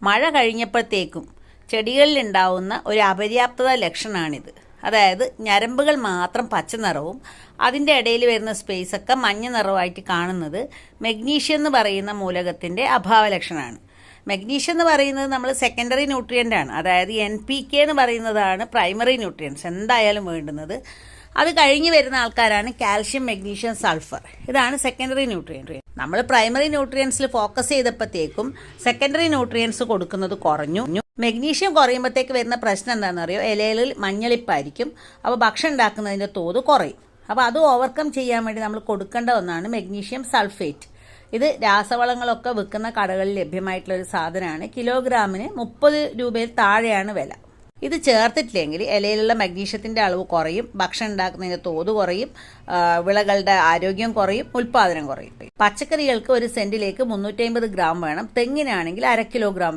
മഴ കഴിഞ്ഞപ്പോഴത്തേക്കും ചെടികളിലുണ്ടാവുന്ന ഒരു അപര്യാപ്തത ലക്ഷണമാണിത്. അതായത് ഞരമ്പുകൾ മാത്രം പച്ച നിറവും അതിൻ്റെ ഇടയിൽ വരുന്ന സ്പേസൊക്കെ മഞ്ഞ നിറമായിട്ട് കാണുന്നത് മെഗ്നീഷ്യം എന്ന് പറയുന്ന മൂലകത്തിൻ്റെ അഭാവ ലക്ഷണമാണ്. മെഗ്നീഷ്യം എന്ന് പറയുന്നത് നമ്മൾ സെക്കൻഡറി ന്യൂട്രിയൻ്റ് ആണ്. അതായത് NPK എന്ന് പറയുന്നതാണ് പ്രൈമറി ന്യൂട്രിയൻസ് എന്തായാലും വേണ്ടുന്നത്. അത് കഴിഞ്ഞ് വരുന്ന ആൾക്കാരാണ് കാൽഷ്യം, മെഗ്നീഷ്യം, സൾഫർ. ഇതാണ് സെക്കൻഡറി ന്യൂട്രിയൻറ്റ്. നമ്മൾ പ്രൈമറി ന്യൂട്രിയൻസിൽ ഫോക്കസ് ചെയ്തപ്പോഴത്തേക്കും സെക്കൻഡറി ന്യൂട്രിയൻസ് കൊടുക്കുന്നത് കുറഞ്ഞു. മെഗ്നീഷ്യം കുറയുമ്പോഴത്തേക്ക് വരുന്ന പ്രശ്നം എന്താണെന്ന് അറിയോ? ഇലയിൽ മഞ്ഞളിപ്പായിരിക്കും. അപ്പോൾ ഭക്ഷണം ഉണ്ടാക്കുന്നതിൻ്റെ തോത് കുറയും. അപ്പോൾ അത് ഓവർകം ചെയ്യാൻ വേണ്ടി നമ്മൾ കൊടുക്കേണ്ട ഒന്നാണ് മെഗ്നീഷ്യം സൾഫേറ്റ്. ഇത് രാസവളങ്ങളൊക്കെ വിൽക്കുന്ന കടകളിൽ ലഭ്യമായിട്ടുള്ളൊരു സാധനമാണ്. കിലോഗ്രാമിന് 30 രൂപയിൽ താഴെയാണ് വില. ഇത് ചേർത്തിട്ടില്ലെങ്കിൽ ഇലയിലുള്ള മഗ്നീഷ്യത്തിൻ്റെ അളവ് കുറയും, ഭക്ഷണം ഉണ്ടാക്കുന്നതിൻ്റെ തോത് കുറയും, വിളകളുടെ ആരോഗ്യം കുറയും, ഉൽപ്പാദനം കുറയും. പച്ചക്കറികൾക്ക് ഒരു സെൻറ്റിലേക്ക് 350 ഗ്രാം വേണം. തെങ്ങിനാണെങ്കിൽ 1/2 കിലോഗ്രാം